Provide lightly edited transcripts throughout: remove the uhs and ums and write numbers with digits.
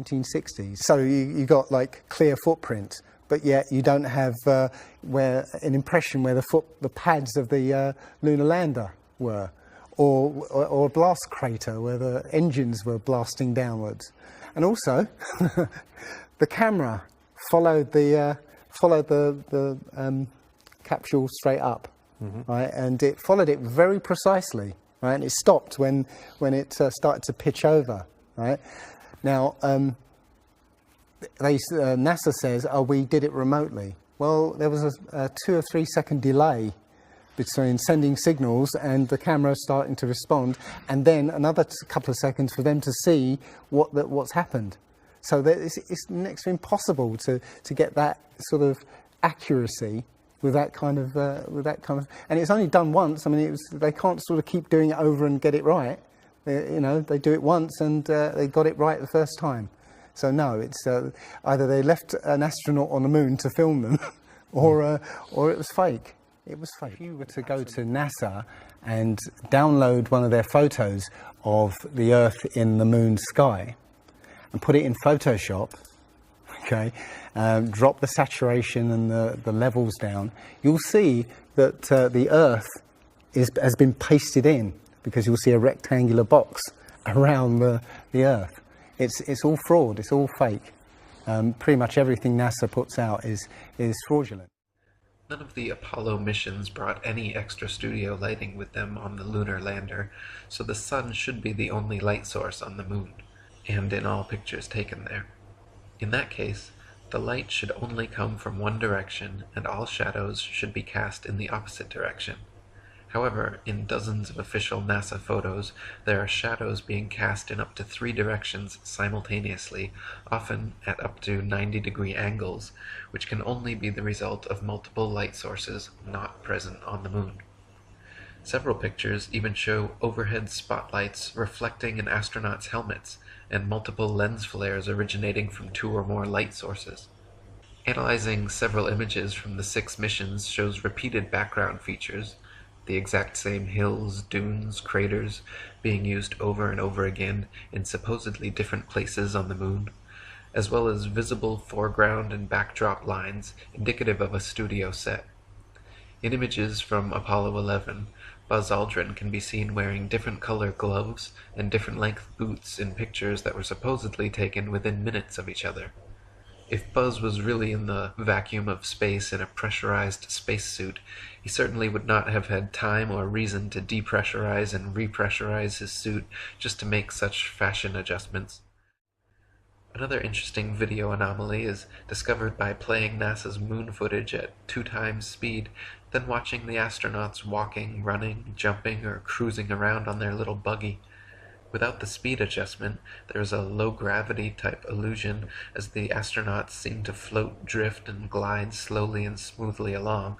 1960s. So you got like clear footprint, but yet you don't have where an impression where the pads of the lunar lander were, or a blast crater where the engines were blasting downwards. And also, the camera followed the capsule straight up, right? And it followed it very precisely, right? And it stopped when it started to pitch over, right? Now, NASA says, oh, we did it remotely. Well, there was a 2 or 3 second delay between sending signals and the camera starting to respond, and then another couple of seconds for them to see what's happened. So it's next to impossible to get that sort of accuracy with that kind of, and it's only done once. I mean, they can't sort of keep doing it over and get it right. They do it once and they got it right the first time. So no, it's either they left an astronaut on the moon to film them, or it was fake. It was fake. If you were to go to NASA and download one of their photos of the Earth in the moon's sky and put it in Photoshop, okay, drop the saturation and the levels down, you'll see that the Earth has been pasted in, because you'll see a rectangular box around the Earth. It's all fraud, it's all fake. Pretty much everything NASA puts out is fraudulent. None of the Apollo missions brought any extra studio lighting with them on the lunar lander, so the sun should be the only light source on the moon, and in all pictures taken there. In that case, the light should only come from one direction, and all shadows should be cast in the opposite direction. However, in dozens of official NASA photos, there are shadows being cast in up to 3 directions simultaneously, often at up to 90-degree angles, which can only be the result of multiple light sources not present on the moon. Several pictures even show overhead spotlights reflecting in astronauts' helmets, and multiple lens flares originating from 2 or more light sources. Analyzing several images from the 6 missions shows repeated background features, the exact same hills, dunes, craters, being used over and over again in supposedly different places on the moon, as well as visible foreground and backdrop lines indicative of a studio set. In images from Apollo 11, Buzz Aldrin can be seen wearing different color gloves and different length boots in pictures that were supposedly taken within minutes of each other. If Buzz was really in the vacuum of space in a pressurized spacesuit, he certainly would not have had time or reason to depressurize and repressurize his suit just to make such fashion adjustments. Another interesting video anomaly is discovered by playing NASA's moon footage at 2 times speed, then watching the astronauts walking, running, jumping, or cruising around on their little buggy. Without the speed adjustment, there is a low-gravity type illusion as the astronauts seem to float, drift, and glide slowly and smoothly along.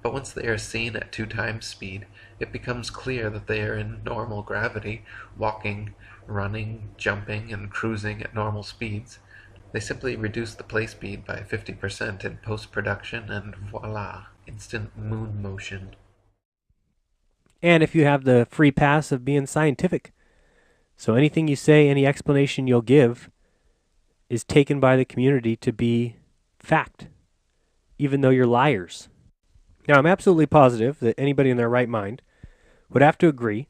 But once they are seen at 2 times speed, it becomes clear that they are in normal gravity, walking, running, jumping, and cruising at normal speeds. They simply reduce the play speed by 50% in post-production, and voila, instant moon motion. And if you have the free pass of being scientific. So anything you say, any explanation you'll give is taken by the community to be fact, even though you're liars. Now, I'm absolutely positive that anybody in their right mind would have to agree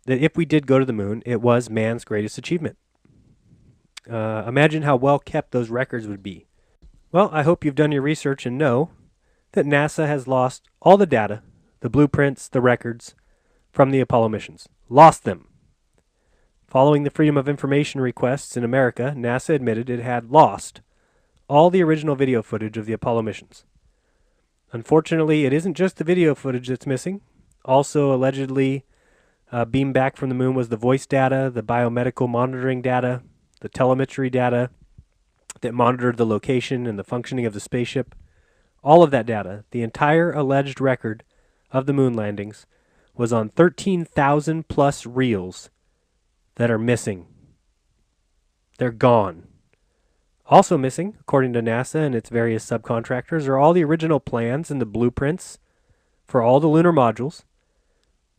that if we did go to the moon, it was man's greatest achievement. Imagine how well kept those records would be. Well, I hope you've done your research and know that NASA has lost all the data, the blueprints, the records from the Apollo missions. Lost them. Following the Freedom of Information requests in America, NASA admitted it had lost all the original video footage of the Apollo missions. Unfortunately, it isn't just the video footage that's missing. Also, allegedly, beamed back from the moon was the voice data, the biomedical monitoring data, the telemetry data that monitored the location and the functioning of the spaceship. All of that data, the entire alleged record of the moon landings, was on 13,000 plus reels that are missing. They're gone. Also missing, according to NASA and its various subcontractors, are all the original plans and the blueprints for all the lunar modules,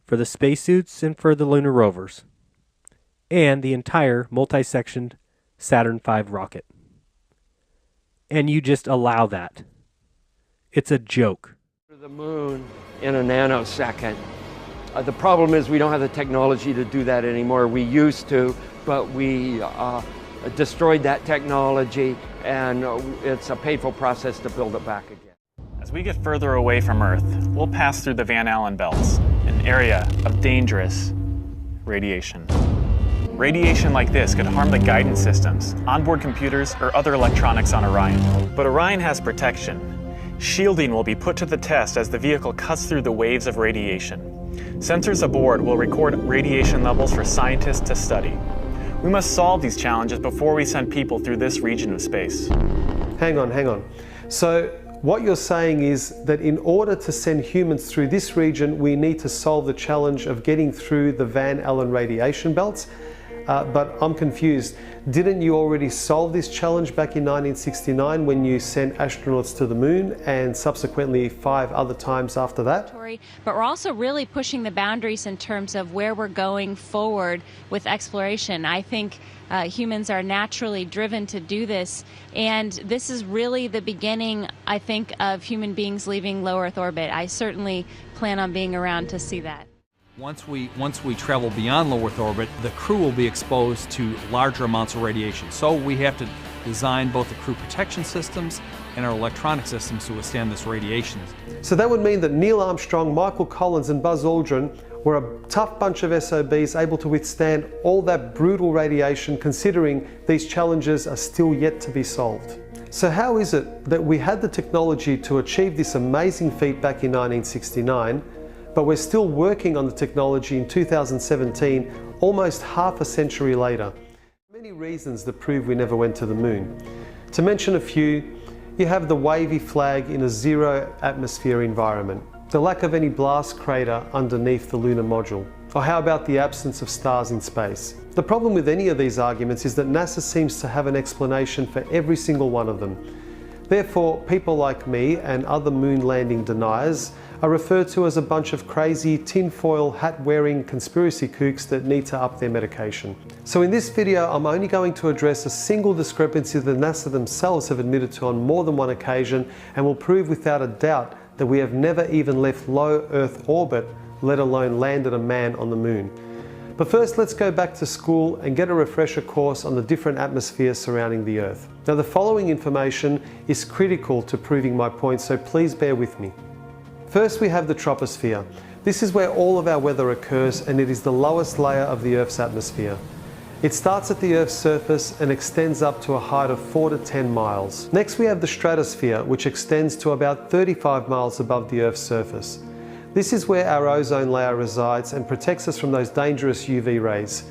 for the spacesuits, and for the lunar rovers, and the entire multi-sectioned Saturn V rocket. And you just allow that. It's a joke. The moon in a nanosecond. The problem is we don't have the technology to do that anymore. We used to, but we destroyed that technology, and it's a painful process to build it back again. As we get further away from Earth, we'll pass through the Van Allen belts, an area of dangerous radiation. Radiation like this could harm the guidance systems, onboard computers, or other electronics on Orion. But Orion has protection. Shielding will be put to the test as the vehicle cuts through the waves of radiation. Sensors aboard will record radiation levels for scientists to study. We must solve these challenges before we send people through this region of space. Hang on. So what you're saying is that in order to send humans through this region, we need to solve the challenge of getting through the Van Allen radiation belts. But I'm confused. Didn't you already solve this challenge back in 1969 when you sent astronauts to the moon, and subsequently 5 other times after that? But we're also really pushing the boundaries in terms of where we're going forward with exploration. I think humans are naturally driven to do this, and this is really the beginning, I think, of human beings leaving low Earth orbit. I certainly plan on being around to see that. Once we travel beyond low Earth orbit, the crew will be exposed to larger amounts of radiation. So we have to design both the crew protection systems and our electronic systems to withstand this radiation. So that would mean that Neil Armstrong, Michael Collins and Buzz Aldrin were a tough bunch of SOBs able to withstand all that brutal radiation, considering these challenges are still yet to be solved. So how is it that we had the technology to achieve this amazing feat back in 1969, but we're still working on the technology in 2017, almost half a century later? Many reasons that prove we never went to the moon. To mention a few, you have the wavy flag in a zero atmosphere environment, the lack of any blast crater underneath the lunar module, or how about the absence of stars in space? The problem with any of these arguments is that NASA seems to have an explanation for every single one of them. Therefore, people like me and other moon landing deniers are referred to as a bunch of crazy tinfoil hat-wearing conspiracy kooks that need to up their medication. So in this video, I'm only going to address a single discrepancy that NASA themselves have admitted to on more than one occasion, and will prove without a doubt that we have never even left low Earth orbit, let alone landed a man on the moon. But first, let's go back to school and get a refresher course on the different atmospheres surrounding the Earth. Now, the following information is critical to proving my point, so please bear with me. First, we have the troposphere. This is where all of our weather occurs, and it is the lowest layer of the Earth's atmosphere. It starts at the Earth's surface and extends up to a height of 4 to 10 miles. Next, we have the stratosphere, which extends to about 35 miles above the Earth's surface. This is where our ozone layer resides and protects us from those dangerous UV rays.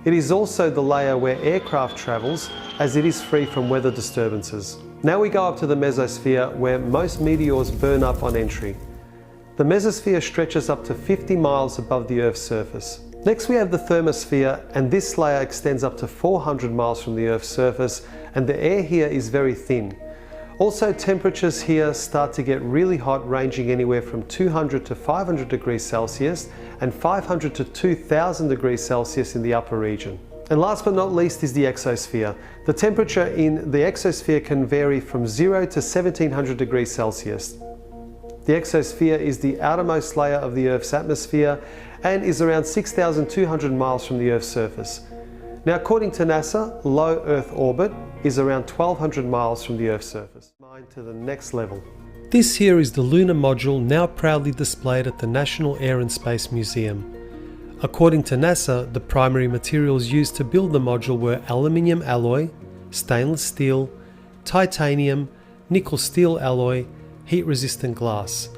It is also the layer where aircraft travels, as it is free from weather disturbances. Now we go up to the mesosphere, where most meteors burn up on entry. The mesosphere stretches up to 50 miles above the Earth's surface. Next we have the thermosphere, and this layer extends up to 400 miles from the Earth's surface, and the air here is very thin. Also, temperatures here start to get really hot, ranging anywhere from 200 to 500 degrees Celsius and 500 to 2000 degrees Celsius in the upper region. And last but not least is the exosphere. The temperature in the exosphere can vary from 0 to 1700 degrees Celsius. The exosphere is the outermost layer of the Earth's atmosphere and is around 6,200 miles from the Earth's surface. Now, according to NASA, low Earth orbit is around 1,200 miles from the Earth's surface. Mind to the next level. This here is the lunar module, now proudly displayed at the National Air and Space Museum. According to NASA, the primary materials used to build the module were aluminium alloy, stainless steel, titanium, nickel steel alloy, heat-resistant glass.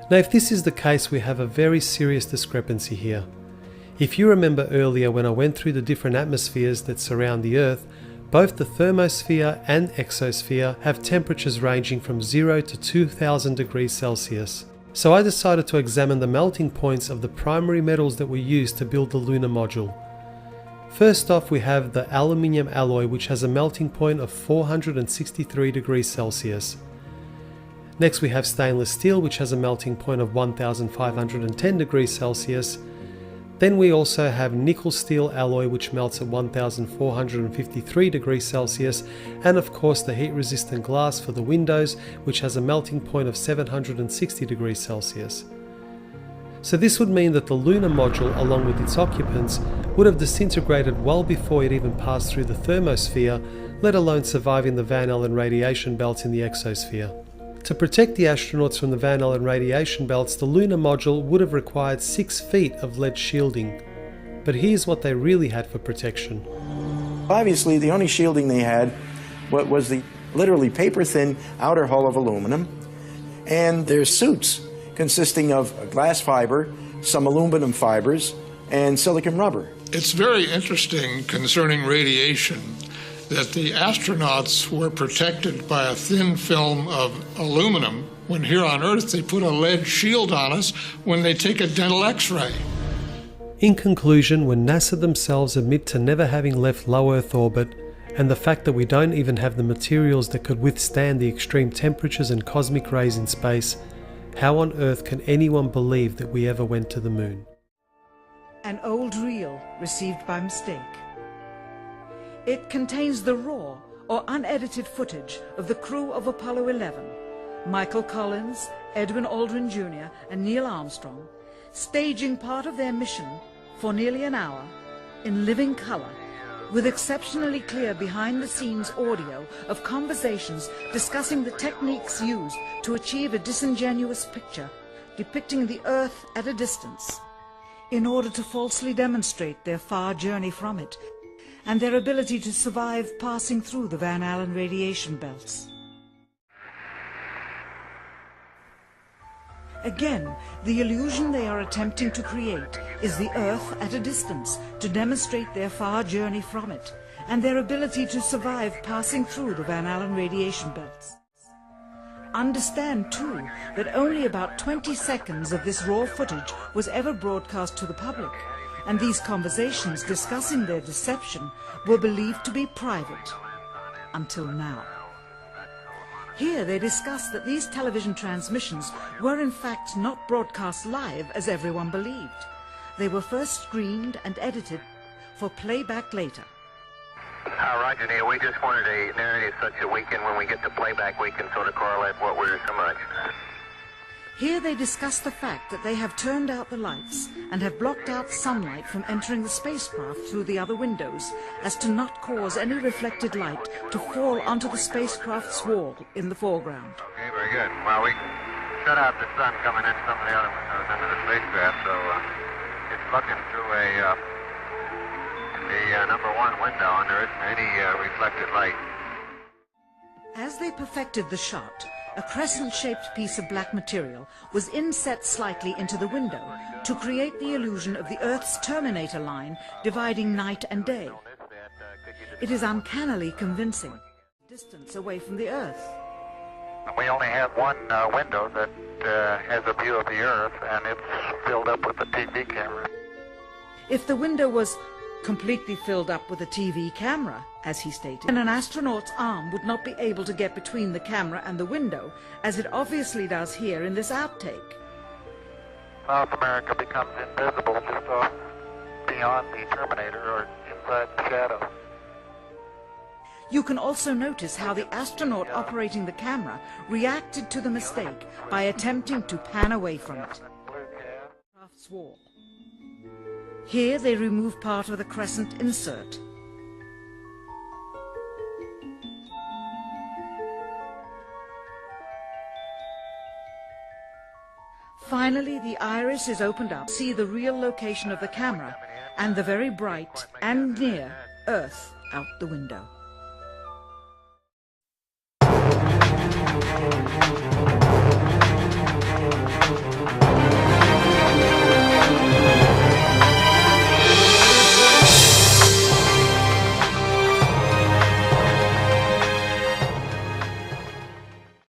Now, if this is the case, we have a very serious discrepancy here. If you remember earlier when I went through the different atmospheres that surround the Earth, both the thermosphere and exosphere have temperatures ranging from 0 to 2000 degrees Celsius. So I decided to examine the melting points of the primary metals that were used to build the lunar module. First off, we have the aluminium alloy, which has a melting point of 463 degrees Celsius. Next we have stainless steel, which has a melting point of 1510 degrees Celsius. Then we also have nickel steel alloy, which melts at 1453 degrees Celsius, and of course the heat resistant glass for the windows, which has a melting point of 760 degrees Celsius. So this would mean that the lunar module, along with its occupants, would have disintegrated well before it even passed through the thermosphere, let alone surviving the Van Allen radiation belts in the exosphere. To protect the astronauts from the Van Allen radiation belts, the lunar module would have required 6 feet of lead shielding. But here's what they really had for protection. Obviously, the only shielding they had was the literally paper-thin outer hull of aluminum, and their suits consisting of glass fiber, some aluminum fibers, and silicon rubber. It's very interesting concerning radiation that the astronauts were protected by a thin film of aluminum, when here on Earth they put a lead shield on us when they take a dental X-ray. In conclusion, when NASA themselves admit to never having left low Earth orbit, and the fact that we don't even have the materials that could withstand the extreme temperatures and cosmic rays in space, how on earth can anyone believe that we ever went to the moon? An old reel received by mistake. It contains the raw or unedited footage of the crew of Apollo 11, Michael Collins, Edwin Aldrin Jr. and Neil Armstrong, staging part of their mission for nearly an hour in living color, with exceptionally clear behind-the-scenes audio of conversations discussing the techniques used to achieve a disingenuous picture depicting the Earth at a distance, in order to falsely demonstrate their far journey from it and their ability to survive passing through the Van Allen radiation belts. Again, the illusion they are attempting to create is the Earth at a distance to demonstrate their far journey from it and their ability to survive passing through the Van Allen radiation belts. Understand, too, that only about 20 seconds of this raw footage was ever broadcast to the public, and these conversations discussing their deception were believed to be private, until now. Here they discuss that these television transmissions were in fact not broadcast live as everyone believed. They were first screened and edited for playback later. Roger, Neil. We just wanted a narrative such that we can, when we get to playback, we can sort of correlate what we're so much. Here they discuss the fact that they have turned out the lights and have blocked out sunlight from entering the spacecraft through the other windows, as to not cause any reflected light to fall onto the spacecraft's wall in the foreground. Okay, very good. Well, we shut out the sun coming in some of the other windows into the spacecraft, so it's looking through the number 1 window, and there isn't any reflected light. As they perfected the shot, a crescent-shaped piece of black material was inset slightly into the window to create the illusion of the Earth's terminator line dividing night and day. It is uncannily convincing, distance away from the Earth. We only have one window that has a view of the Earth, and it's filled up with a TV camera. If the window was completely filled up with a TV camera, as he stated, then an astronaut's arm would not be able to get between the camera and the window, as it obviously does here in this outtake. South America becomes invisible just off beyond the Terminator or inside the shadow. You can also notice how the astronaut operating the camera reacted to the mistake by attempting to pan away from it. Craft's wall. Here they remove part of the crescent insert. Finally, the iris is opened up to see the real location of the camera and the very bright and near Earth out the window.